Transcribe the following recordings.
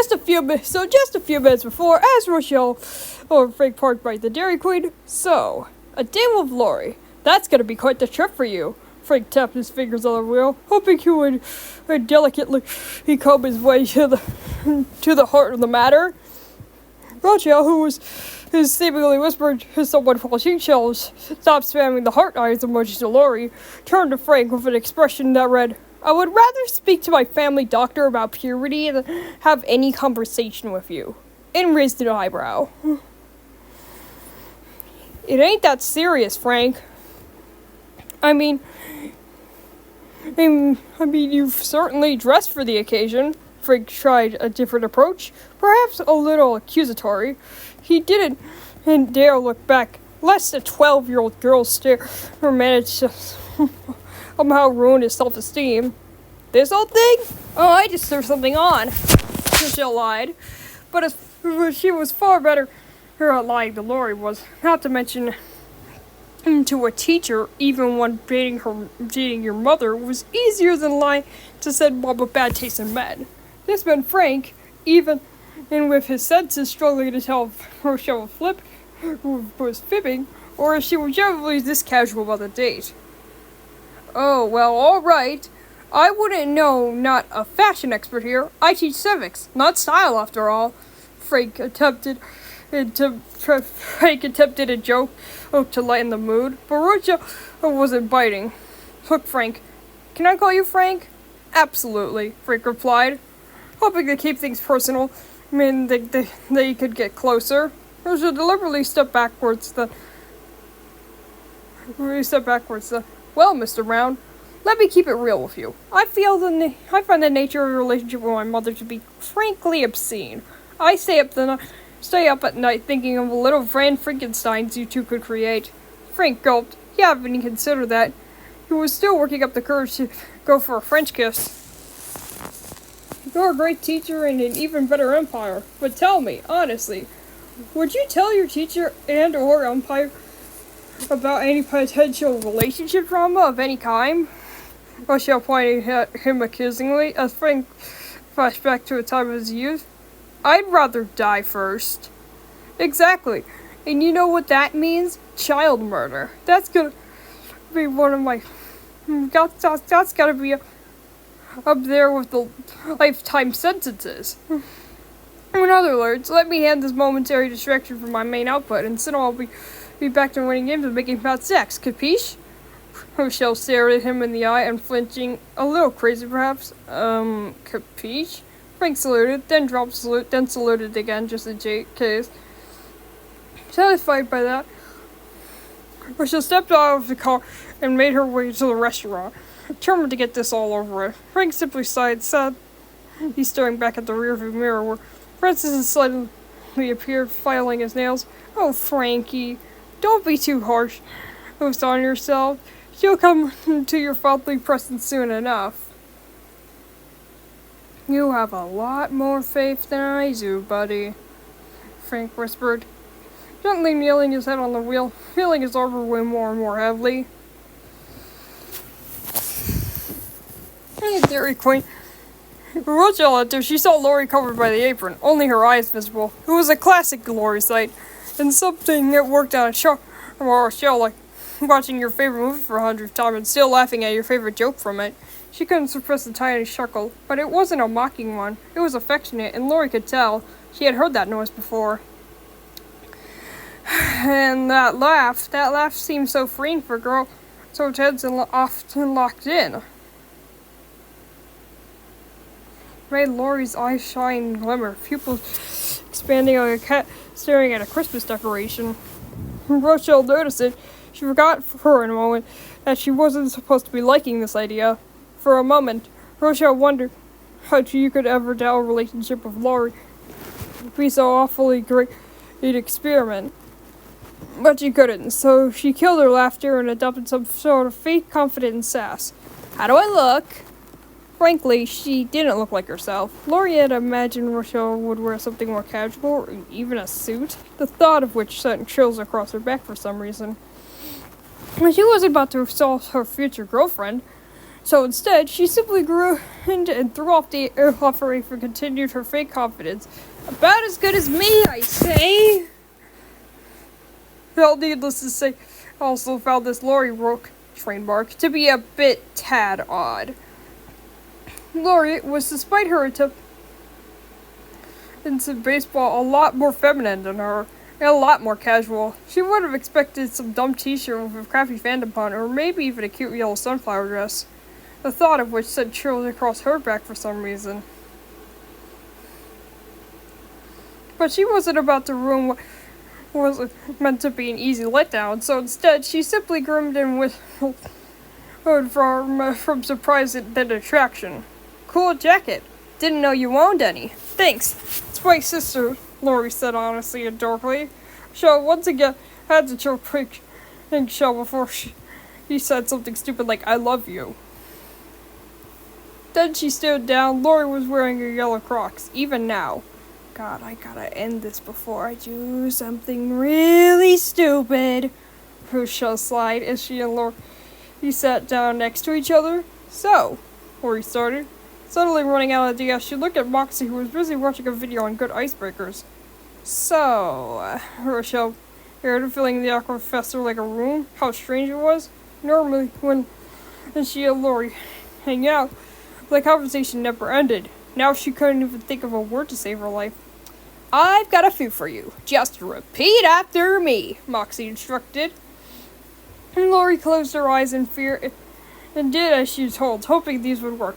just a few minutes before, as Rochelle or Frank parked by the Dairy Queen. So, a dame with Lori. That's gonna be quite the trip for you. Frank tapped his fingers on the wheel, hoping he would delicately comb his way to the heart of the matter. Rochelle, who seemingly whispered to someone while she shells, stopped spamming the heart eyes emoji to Lori, turned to Frank with an expression that read, I would rather speak to my family doctor about puberty than have any conversation with you. And raised an eyebrow. It ain't that serious, Frank. I mean, you've certainly dressed for the occasion. Frank tried a different approach, perhaps a little accusatory. He didn't dare look back, lest a 12-year-old girl stare or manage to somehow ruin his self-esteem. This old thing? Oh, I just threw something on. Michelle lied, but she was far better at lying than Lori was, not to mention to a teacher, even when dating your mother was easier than lying to said mom with bad taste in men. This meant Frank, even with his senses struggling to tell if Rochelle was fibbing, or if she was generally this casual about the date. Oh, well, alright. I wouldn't know, not a fashion expert here. I teach civics, not style after all. Frank attempted a joke to lighten the mood, but Rochelle wasn't biting. Look, Frank, can I call you Frank? Absolutely, Frank replied, hoping to keep things personal. They could get closer. Rochelle deliberately stepped backwards. Well, Mr. Brown, let me keep it real with you. I find the nature of your relationship with my mother to be frankly obscene. I stay up at night thinking of the little Frankensteins you two could create. Frank gulped. He hadn't even considered that. He was still working up the courage to go for a French kiss. You're a great teacher and an even better umpire. But tell me, honestly, would you tell your teacher and or umpire about any potential relationship drama of any kind? Rochelle pointed at him accusingly as Frank flashed back to a time of his youth. I'd rather die first. Exactly. And you know what that means? Child murder. That's gonna be one of my... That's gotta be up there with the lifetime sentences. In other words, let me hand this momentary distraction from my main output, and soon I'll be back to winning games and making bad sex. Capiche? Rochelle stared at him in the eye, unflinching, a little crazy perhaps. Capiche? Frank saluted, then dropped salute, then saluted again, just in case. Satisfied by that, Rochelle stepped out of the car and made her way to the restaurant, determined to get this all over with. Frank simply sighed, sad. He's staring back at the rearview mirror where Francis suddenly appeared, filing his nails. Oh, Frankie, don't be too harsh on yourself. She'll come to your fatherly presence soon enough. You have a lot more faith than I do, buddy, Frank whispered, gently kneeling his head on the wheel, feeling his armor weigh more and more heavily. Dairy Queen. Rochelle entered. She saw Lori covered by the apron, only her eyes visible. It was a classic Lori sight, and something that worked out a charm for Rochelle, like watching your favorite movie for 100th time and still laughing at your favorite joke from it. She couldn't suppress a tiny chuckle, but it wasn't a mocking one. It was affectionate, and Lori could tell. She had heard that noise before. And that laugh seemed so freeing for a girl so tense and often locked in. Made Lori's eyes shine and glimmer, pupils expanding like a cat staring at a Christmas decoration. Rochelle noticed it. She forgot for a moment that she wasn't supposed to be liking this idea. For a moment, Rochelle wondered how you could ever doubt a relationship with Lori. It'd be so awfully great experiment. But she couldn't, so she killed her laughter and adopted some sort of fake confident sass. How do I look? Frankly, she didn't look like herself. Lori had imagined Rochelle would wear something more casual, or even a suit, the thought of which sent chills across her back for some reason. When she was about to assault her future girlfriend, So instead, she simply grinned and threw off the offer and continued her fake confidence. About as good as me, I say. Well, needless to say, I also found this Lori Rook trademark to be a bit tad odd. Lori was, despite her attempt into baseball, a lot more feminine than her, and a lot more casual. She would have expected some dumb t-shirt with a crappy fandom on, or maybe even a cute yellow sunflower dress, the thought of which sent chills across her back for some reason. But she wasn't about to ruin what was meant to be an easy letdown, so instead she simply grinned and whistled from surprise and then attraction. Cool jacket. Didn't know you owned any. Thanks. It's my sister, Lori said honestly and darkly. Shell once again had to choke Shell before he said something stupid like, I love you. Then she stood down. Lori was wearing her yellow Crocs, even now. God, I gotta end this before I do something really stupid. Rochelle sighed as she and Lori sat down next to each other. So, Lori started. Suddenly running out of ideas, she looked at Moxie, who was busy watching a video on good icebreakers. So, Rochelle aired, filling the aqua fester like a room. How strange it was. Normally, when she and Lori hang out, the conversation never ended. Now she couldn't even think of a word to save her life. I've got a few for you. Just repeat after me, Moxie instructed. And Lori closed her eyes in fear and did as she was told, hoping these would work.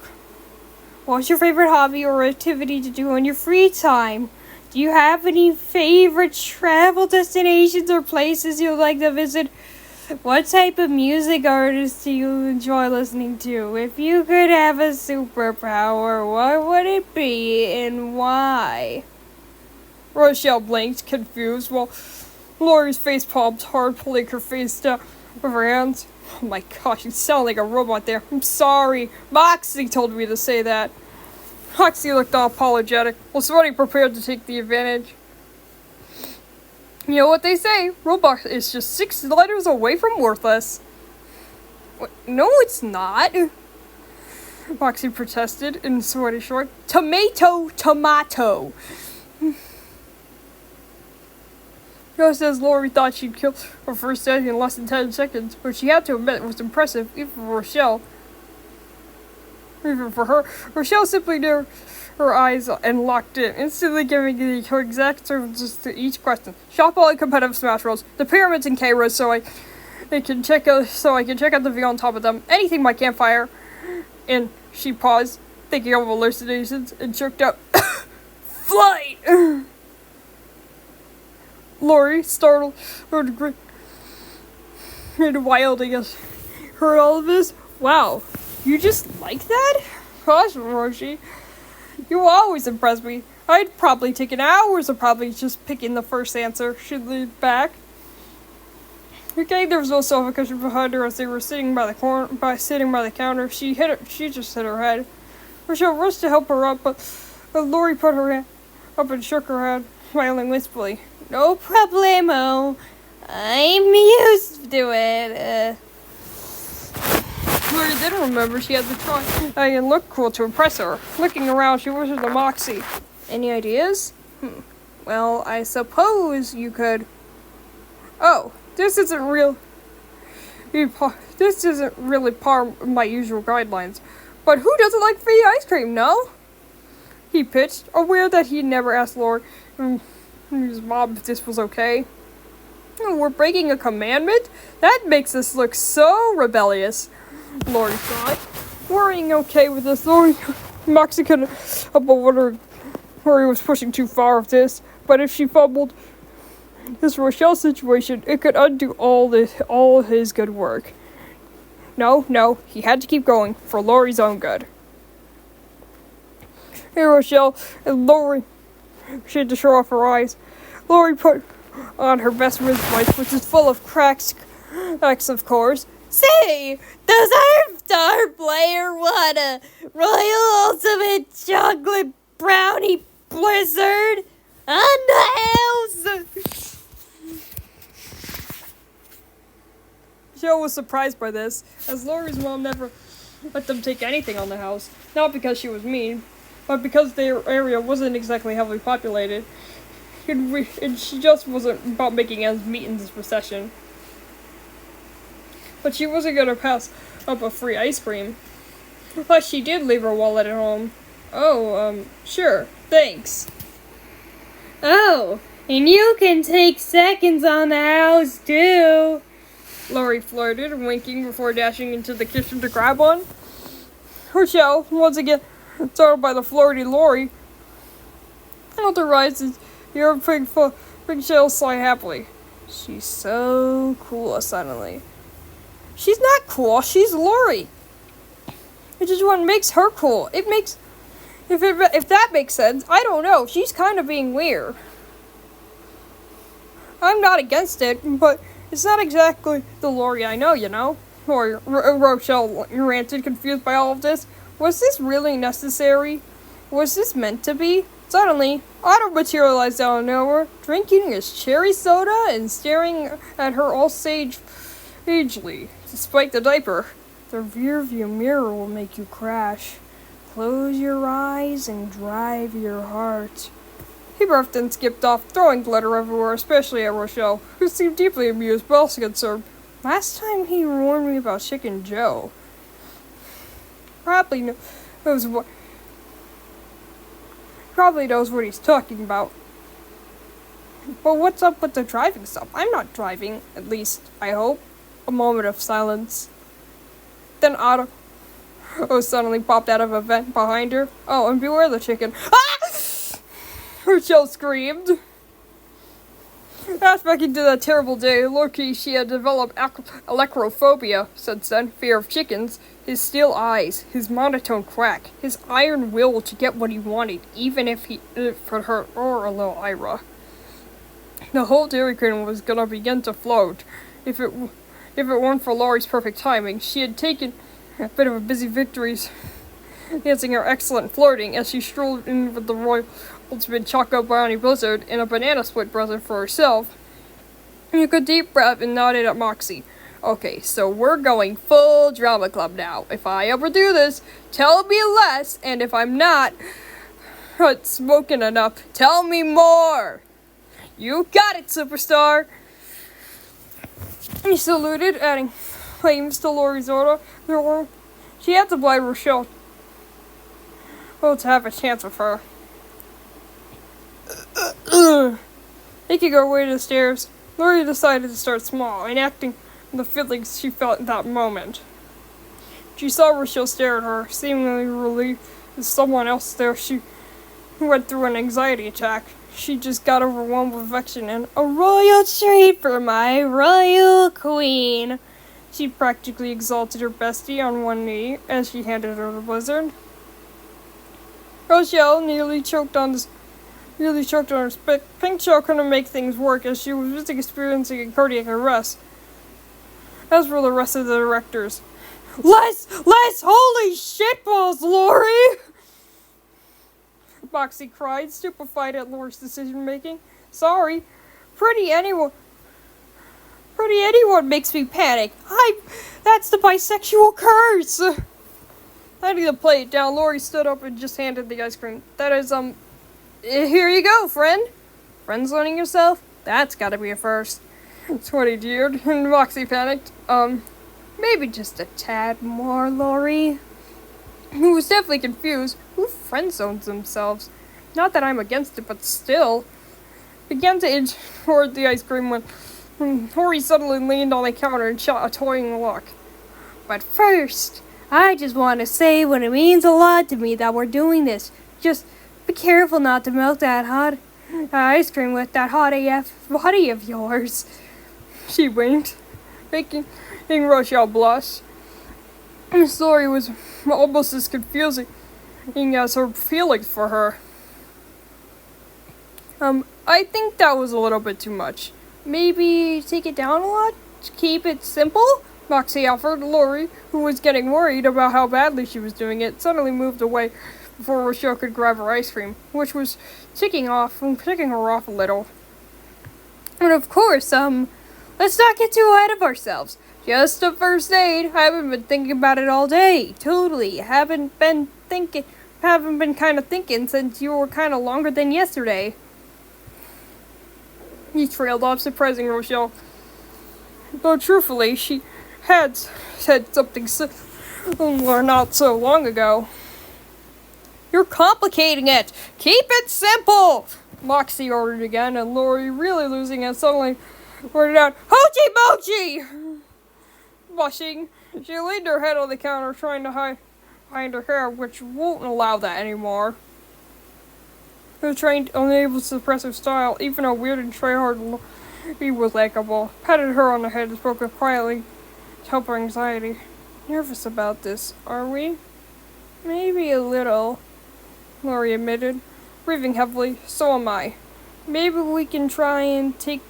What's your favorite hobby or activity to do in your free time? Do you have any favorite travel destinations or places you'd like to visit? What type of music artists do you enjoy listening to? If you could have a superpower, what would it be and why? Rochelle blinked, confused, while Lori's face palmed hard, pulling her face down with her hands. Oh my gosh, you sound like a robot there. I'm sorry. Moxie told me to say that. Moxie looked all apologetic, while Sweaty prepared to take the advantage. You know what they say, robot is just 6 letters away from worthless. What? No, it's not. Moxie protested in Sweaty short. Tomato. Just as Lori thought she'd kill her first enemy in less than 10 seconds, but she had to admit it was impressive, even for Rochelle. Even for her, Rochelle simply knew her eyes and locked in, instantly giving her exact answers to each question. Shopball and competitive Smash Rolls, the pyramids and K-Rows, so I can check out the view on top of them. Anything by campfire. And she paused, thinking of hallucinations, and choked up. Flight! Lori, startled, heard wildly as heard all of this. Wow, you just like that? Gosh, Roshi, you always impress me. I'd probably taken hours of probably just picking the first answer. She leaned back. Okay, there was no sofa cushion behind her as they were sitting by the counter. She just hit her head. Rochelle rushed to help her up, but Lori put her hand up and shook her head, smiling wistfully. No problemo. I'm used to it. Lori didn't remember she had to try and look cool to impress her. Looking around, she whispered to Moxie. Any ideas? Well, I suppose you could... Oh, this isn't really part of my usual guidelines. But who doesn't like free ice cream, no? He pitched, aware that he'd never asked Lori his mom if this was okay. We're breaking a commandment? That makes us look so rebellious, Lori thought. Worrying okay with this, Moxie couldn't help but wonder Lori was pushing too far with this. But if she fumbled this Rochelle situation, it could undo all his good work. No, he had to keep going for Lori's own good. Hey, Rochelle, and Lori, she had to show off her eyes. Lori put on her best rinse voice, which is full of cracks, of course. Say, does our star player want a Royal Ultimate Chocolate Brownie Blizzard on the house? Joe was surprised by this, as Lori's mom never let them take anything on the house. Not because she was mean, but because their area wasn't exactly heavily populated. And she just wasn't about making ends meet in this recession. But she wasn't gonna pass up a free ice cream. Plus, she did leave her wallet at home. Oh, sure, thanks. Oh, and you can take seconds on the house, too. Lori flirted, winking before dashing into the kitchen to grab one. Rochelle, once again, startled by the flirty Lori, authorizes your big shell sigh happily. She's so cool suddenly. She's not cool, she's Lori. Which is what makes her cool. If that makes sense, I don't know. She's kind of being weird. I'm not against it, but it's not exactly the Lori I know, you know? Or Rochelle ranted, confused by all of this. Was this really necessary? Was this meant to be? Suddenly, Otto materialized out of nowhere, drinking his cherry soda and staring at her all sagely, despite the diaper. The rearview mirror will make you crash. Close your eyes and drive your heart. He burped and skipped off, throwing glitter everywhere, especially at Rochelle, who seemed deeply amused but also concerned. Last time he warned me about Chicken Joe. Probably knows what he's talking about. But what's up with the driving stuff? I'm not driving, at least, I hope. A moment of silence. Then Otto suddenly popped out of a vent behind her. Oh, and beware the chicken. Ah! Rochelle screamed. Flashbacking to that terrible day, Loki, she had developed electrophobia since then, fear of chickens. His steel eyes, his monotone crack, his iron will to get what he wanted, even if it would hurt or a little Ira. The whole Dairy Queen was gonna begin to float. If it weren't for Laurie's perfect timing, she had taken a bit of a busy victories, dancing her excellent flirting as she strolled in with the Royal Ultimate Choco Brownie Blizzard and a banana split present for herself. He took a deep breath and nodded at Moxie. Okay, so we're going full drama club now. If I overdo this, tell me less, and if I'm not smoking enough, tell me more. You got it, superstar. He saluted, adding claims to Lori's order. She had to blind Rochelle to have a chance with her. Taking her way to the stairs, Lori decided to start small, enacting the feelings she felt at that moment. She saw Rochelle stare at her, seemingly relieved as someone else there. She went through an anxiety attack. She just got overwhelmed with affection and a royal treat for my royal queen. She practically exalted her bestie on one knee as she handed her the blizzard. Rochelle nearly choked on her spit. Pink Show couldn't make things work as she was busy experiencing a cardiac arrest. As were the rest of the directors. Less! Holy shitballs, Lori! Moxie cried, stupefied at Lori's decision-making. Sorry. Pretty anyone makes me panic. That's the bisexual curse! I need to play it down. Lori stood up and just handed the ice cream. That is, here you go, friend. Friend-zoning yourself? That's gotta be a first. Twenty jeered, and Moxie panicked. Maybe just a tad more, Lori. Who was definitely confused. Who friend-zones themselves? Not that I'm against it, but still. Began to inch toward the ice cream when Tori suddenly leaned on the counter and shot a toying look. But first, I just want to say what it means a lot to me that we're doing this. Just be careful not to melt that hot ice cream with that hot AF body of yours. She winked, making Rochelle blush. Miss Lori was almost as confusing as her feelings for her. I think that was a little bit too much. Maybe take it down a lot? Keep it simple? Moxie offered. Lori, who was getting worried about how badly she was doing it, suddenly moved away before Rochelle could grab her ice cream, which was ticking her off a little. And of course, let's not get too ahead of ourselves. Just a first aid. I haven't been thinking about it all day. Totally. Haven't been kind of thinking since you were kind of longer than yesterday. He trailed off, surprising Rochelle. Though truthfully, she had said something not so long ago. You're complicating it. Keep it simple. Moxie ordered again, and Lori, really losing it, suddenly ordered out, Hoochie Moochie! Blushing, she leaned her head on the counter, trying to hide her hair, which won't allow that anymore. Her trained, unable to suppress her style, even a weird and tryhard he was likable. Patted her on the head and spoke quietly to help her anxiety. Nervous about this, are we? Maybe a little, Lori admitted, breathing heavily. So am I. Maybe we can try and take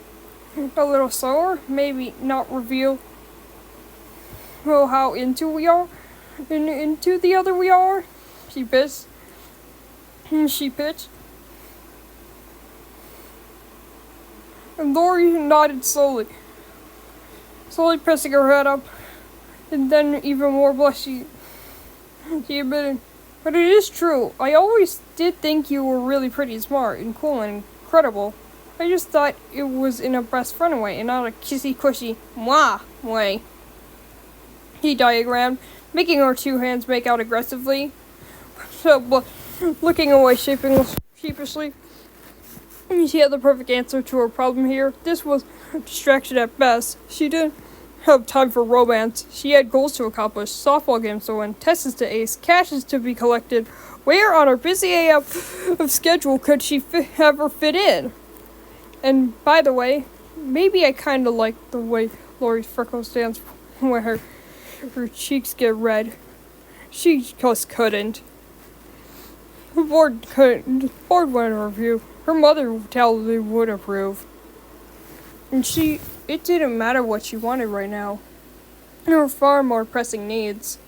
a little slower. Maybe not reveal how into the other we are. She pitched. And Lori nodded slowly pressing her head up, and then even more blushy, she admitted, but it is true. I always did think you were really pretty smart and cool and incredible. I just thought it was in a best friend way and not a kissy-cushy mwah way. He diagrammed, making her two hands make out aggressively, so looking away sheepishly. She had the perfect answer to her problem here. This was distraction at best. She didn't have time for romance. She had goals to accomplish, softball games to win, tests to ace, cashes to be collected. Where on her busy AF of schedule could she ever fit in? And by the way, maybe I kind of like the way Lori's freckles dance when her cheeks get red. She just couldn't. The board wouldn't review. Her mother totally would approve. And it didn't matter what she wanted right now. There were far more pressing needs.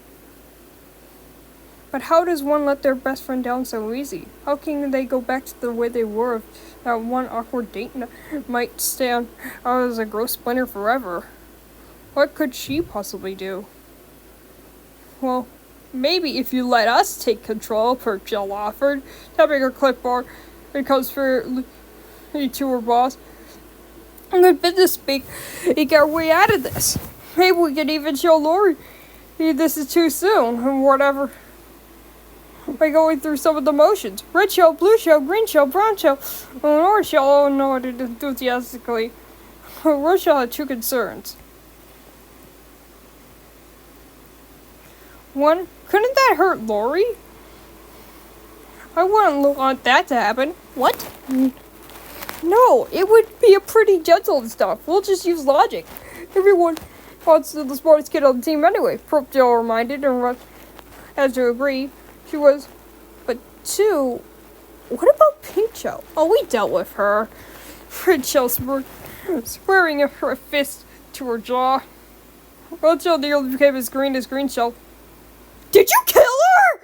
But how does one let their best friend down so easy? How can they go back to the way they were if that one awkward date might stand out as a gross splinter forever? What could she possibly do? Well, maybe if you let us take control, Jill offered, tapping her clipboard because for to her boss. And good business speak, get our way out of this. Maybe we could even show Lori this is too soon, or whatever. By going through some of the motions. Red shell, blue shell, green shell, brown shell, and orange shell all nodded enthusiastically. Rochelle had two concerns. One, couldn't that hurt Lori? I wouldn't want that to happen. What? No, it would be a pretty gentle and stuff. We'll just use logic. Everyone wants to be the smartest kid on the team anyway, Jill reminded and had to agree. She was. But two, what about Pincho? Oh, we dealt with her. Jill swearing her fist to her jaw. Jill nearly became as green shell. Did you kill her?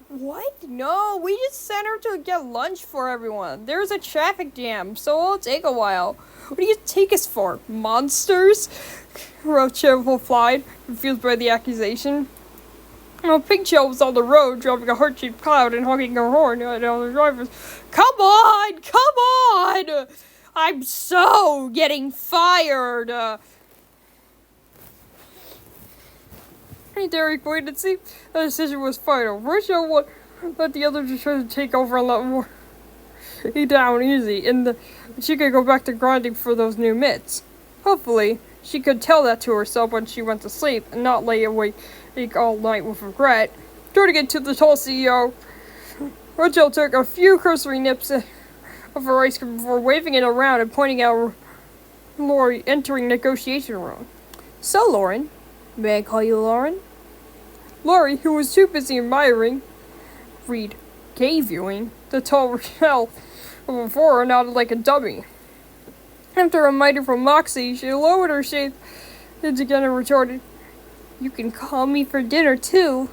What? No, we just sent her to get lunch for everyone. There's a traffic jam, so it'll take a while. What do you take us for? Monsters? Rochelle replied, confused by the accusation. Well, Pincho was on the road, driving a heart-shaped cloud and honking her horn at other drivers. Come on! I'm so getting fired! Derek waited to see the decision was final. Rochelle would let the others try to take over a lot more. He down easy, and she could go back to grinding for those new mitts. Hopefully, she could tell that to herself when she went to sleep, and not lay awake all night with regret. Turning it to the tall CEO, Rochelle took a few cursory nips of her ice cream before waving it around and pointing out Lori entering negotiation room. So, Lauren, may I call you Lauren? Lori, who was too busy admiring, gay viewing, the tall Rochelle before her nodded like a dummy. After a reminder from Moxie, she lowered her shades again and retorted, You can call me for dinner, too.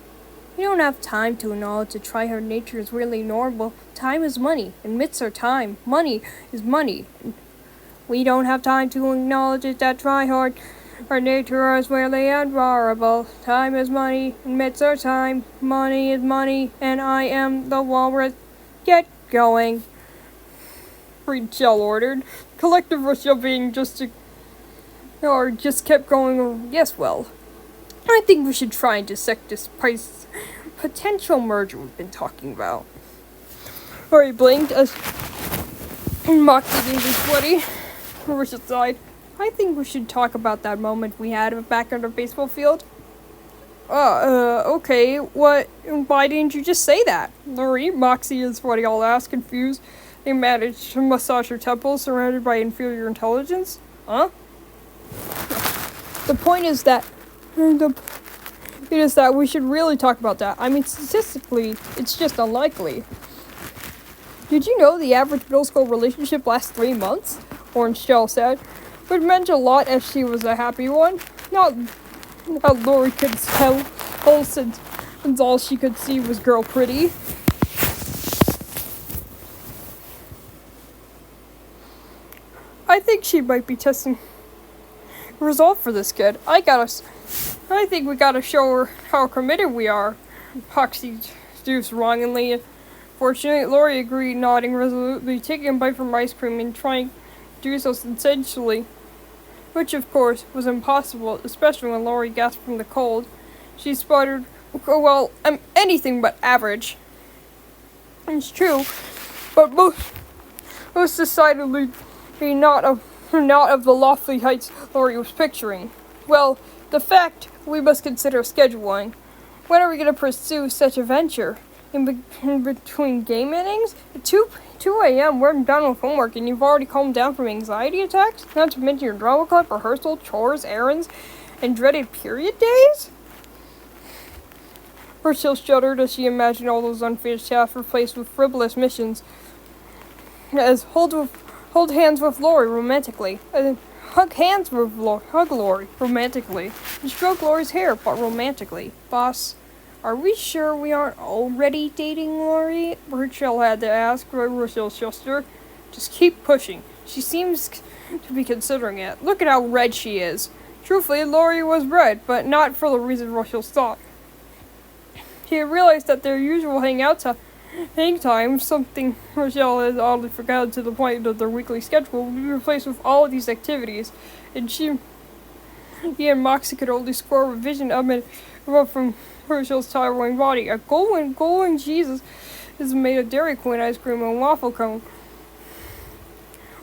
We don't have time to acknowledge that try-hard nature is really normal. Time is money, and mitts are time. Money is money. We don't have time to acknowledge that try-hard Our nature is really admirable. Time is money, and myths are time. Money is money, and I am the walrus. Get going. Rachel ordered. Collective Rochelle being just kept going. Yes, well, I think we should try and dissect this potential merger we've been talking about. Lori blinked as Moxie being sweaty. Rochelle sighed. I think we should talk about that moment we had back on the baseball field. Okay, why didn't you just say that? Lori, Moxie is what y'all asked, confused. They managed to massage her temples, surrounded by inferior intelligence? Huh? The point is that we should really talk about that. I mean, statistically, it's just unlikely. Did you know the average middle school relationship lasts 3 months? Orange Shell said. It meant a lot if she was a happy one. Not how Lori could tell, since all she could see was girl pretty. I think she might be testing resolve for this kid. I think we gotta show her how committed we are. Moxie deduced wrongly. Fortunately, Lori agreed, nodding resolutely, taking a bite from ice cream and trying to do so sensually. Which, of course, was impossible, especially when Lori gasped from the cold. She sputtered, "Oh, well, I'm anything but average." It's true, but most decidedly not of the lofty heights Lori was picturing. Well, the fact we must consider scheduling. When are we going to pursue such a venture? In between game innings? At 2 a.m. we're done with homework and you've already calmed down from anxiety attacks? Not to mention your drama club, rehearsal, chores, errands, and dreaded period days? Rochelle shuddered as she imagined all those unfinished tasks replaced with frivolous missions. As hold hands with Lori romantically. Hug Lori romantically. And stroke Lori's hair, but romantically. Boss, are we sure we aren't already dating Lori? Rochelle had to ask Rochelle's sister. Just keep pushing. She seems to be considering it. Look at how red she is. Truthfully, Lori was red, but not for the reason Rochelle thought. She had realized that their usual hang time, something Rochelle had oddly forgotten to the point that their weekly schedule, would be replaced with all of these activities, and he and Moxie could only score a vision of it from Rochelle's towering body. A golden Jesus is made of Dairy Queen ice cream and waffle cone.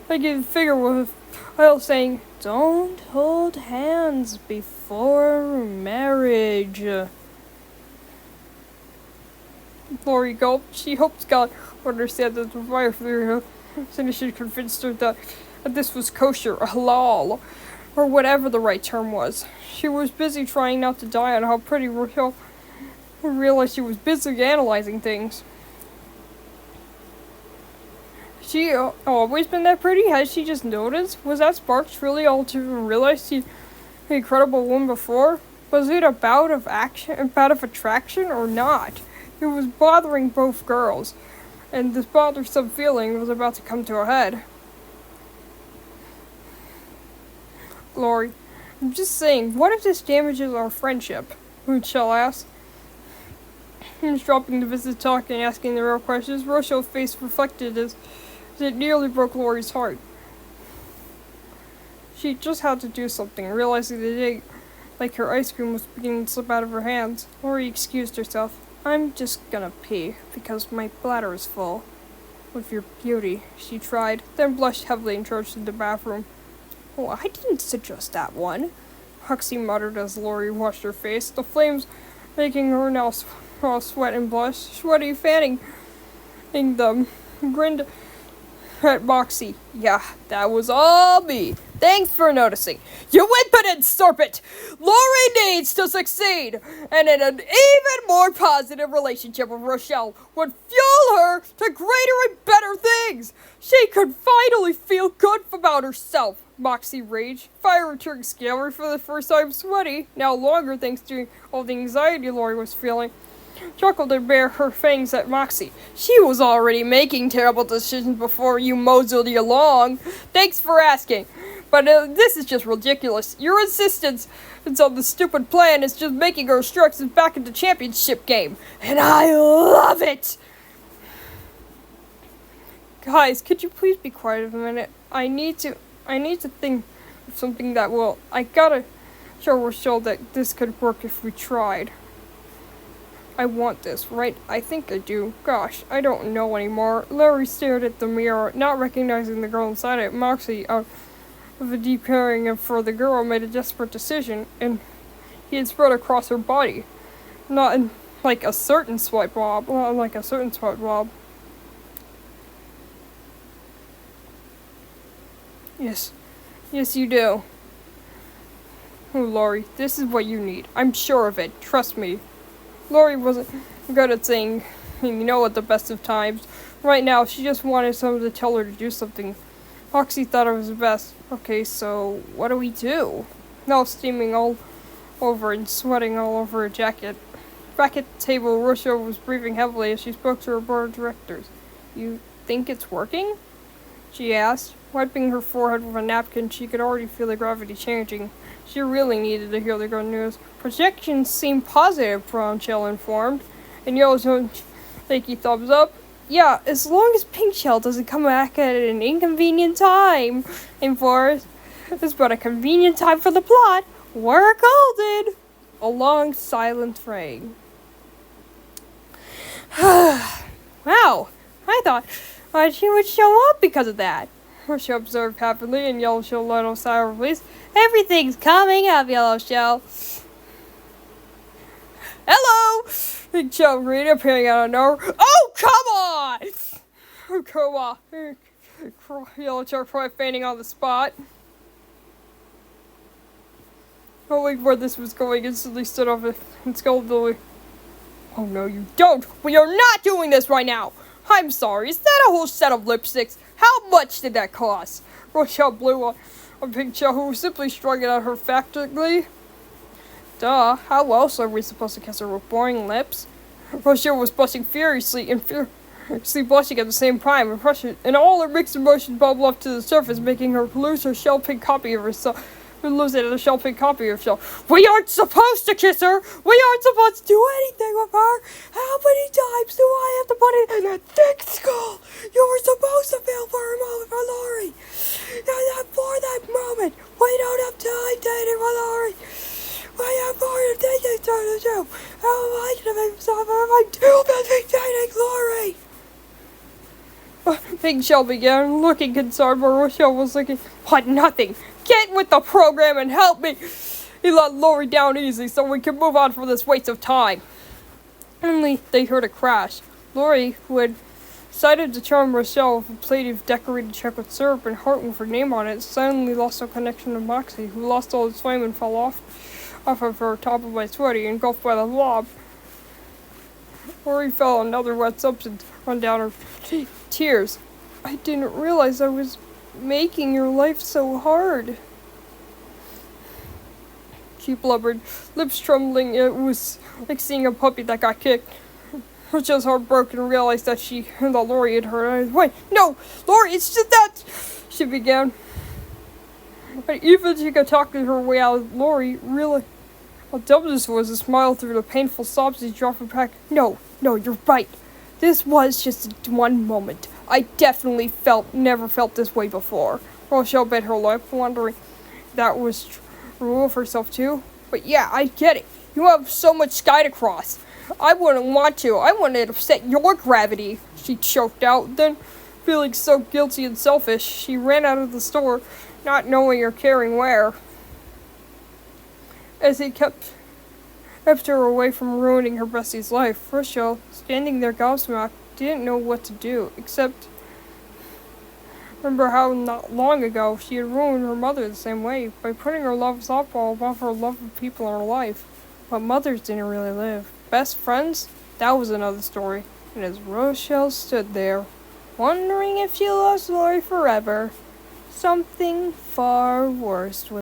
I gave the figure with Lyle saying, "Don't hold hands before marriage." Lori gulped. She hoped God would understand that the fire through her since she convinced her that this was kosher, or halal, or whatever the right term was. She was busy trying not to die on how pretty Rochelle realized she was busy analyzing things. She always been that pretty? Had she just noticed? Was that spark truly all to realize she'd an incredible woman before? Was it a bout of attraction or not? It was bothering both girls, and this bothersome feeling was about to come to a head. Lori, I'm just saying, what if this damages our friendship? Rochelle asked. He was dropping the visit talk and asking the real questions. Rochelle's face reflected as it nearly broke Lori's heart. She just had to do something, realizing the day, like her ice cream was beginning to slip out of her hands. Lori excused herself. I'm just gonna pee, because my bladder is full. With your beauty, she tried, then blushed heavily and trudged to the bathroom. Oh, I didn't suggest that one, Huxley muttered as Lori washed her face, the flames making her now all sweat and blush. Sweaty, fanning them, grinned at Moxie. Yeah, that was all me. Thanks for noticing. You impotent serpent! Lori needs to succeed, and in an even more positive relationship with Rochelle would fuel her to greater and better things. She could finally feel good about herself. Moxie raged, fire returning scary for the first time, sweaty, now longer thanks to all the anxiety Lori was feeling. Chuckled and bared her fangs at Moxie. She was already making terrible decisions before you moseyed along. Thanks for asking. but this is just ridiculous. Your insistence on the stupid plan is just making our instructions back in the championship game. And I love it! Guys, could you please be quiet a minute? I need to think of something that will. I gotta show Rochelle that this could work if we tried. I want this, right? I think I do. Gosh, I don't know anymore. Larry stared at the mirror, not recognizing the girl inside it. Moxie, out of a deep caring for the girl, made a desperate decision, and he had spread across her body. Not in, like a certain swipe blob. Not like a certain swipe blob. Yes, you do. Oh, Laurie, this is what you need. I'm sure of it. Trust me. Laurie wasn't good at saying, at the best of times. Right now, she just wanted someone to tell her to do something. Moxie thought it was the best. Okay, so what do we do? Now steaming all over and sweating all over her jacket. Back at the table, Rochelle was breathing heavily as she spoke to her board of directors. You think it's working? She asked. Wiping her forehead with a napkin, she could already feel the gravity changing. She really needed to hear the good news. Projections seemed positive, Brown Shell informed. And Yellow's own shaky thumbs up. Yeah, as long as Pink Shell doesn't come back at an inconvenient time. And Forrest, it's but a convenient time for the plot. We're golden. A long silence rang. Wow, I thought she would show up because of that. She observed happily, and Yellow Shell let out a sigh of relief. Everything's coming up, Yellow Shell. Hello! Big Shell Green appearing out of nowhere. Oh, come on! Oh, come on. Yellow Shell probably fainting on the spot. Knowing where this was going, instantly stood up and scolded Lily. Oh, no, you don't! We are not doing this right now! I'm sorry, is that a whole set of lipsticks? How much did that cost? Rochelle blew on Pink Shell, who simply strung it at her factorly. Duh, how else are we supposed to kiss her with boring lips? Rochelle was blushing furiously and furiously blushing at the same time, and all her mixed emotions bubbled up to the surface, making her lose her shell pink copy of herself. Lose it, a shell pink copy of herself. We aren't supposed to kiss her! We aren't supposed to do anything with her! How many times do I have to put it in a thick skull? You were supposed to feel for a moment for Laurie. And for that moment, we don't have time dating for Laurie. We have more things to do. How am I going to make myself if I'm too busy dating Laurie? Pink Shell began, looking concerned, but Rochelle was looking, what, nothing. Get with the program and help me. He let Laurie down easy so we can move on from this waste of time. Suddenly, they heard a crash. Laurie, who had decided to charm Rochelle with a plate of decorated chocolate syrup and heart with her name on it, suddenly lost her connection to Moxie, who lost all his flame and fell off of her, toppled by sweaty, engulfed by the blob. Laurie felt another wet substance run down her tears. I didn't realize I was making your life so hard. She blubbered, lips trembling. It was like seeing a puppy that got kicked. Rochelle's heartbroken and realized that Laurie had heard. Wait, no, Laurie, it's just that, she began. But even she could talk her way out, Laurie really. How dumb this was, a smile through the painful sobs he dropped her back. No, you're right. This was just one moment. I definitely never felt this way before. Rochelle bit her lip, wondering if that was true of herself too. But yeah, I get it. You have so much sky to cross. I wouldn't want to. I wouldn't upset your gravity, she choked out. Then, feeling so guilty and selfish, she ran out of the store, not knowing or caring where. As he kept her away from ruining her bestie's life, Rochelle, standing there gobsmacked, didn't know what to do, except remember how not long ago she had ruined her mother the same way, by putting her love of softball above her love of people in her life. But mothers didn't really live. Best friends? That was another story. And as Rochelle stood there, wondering if she lost Laurie forever, something far worse was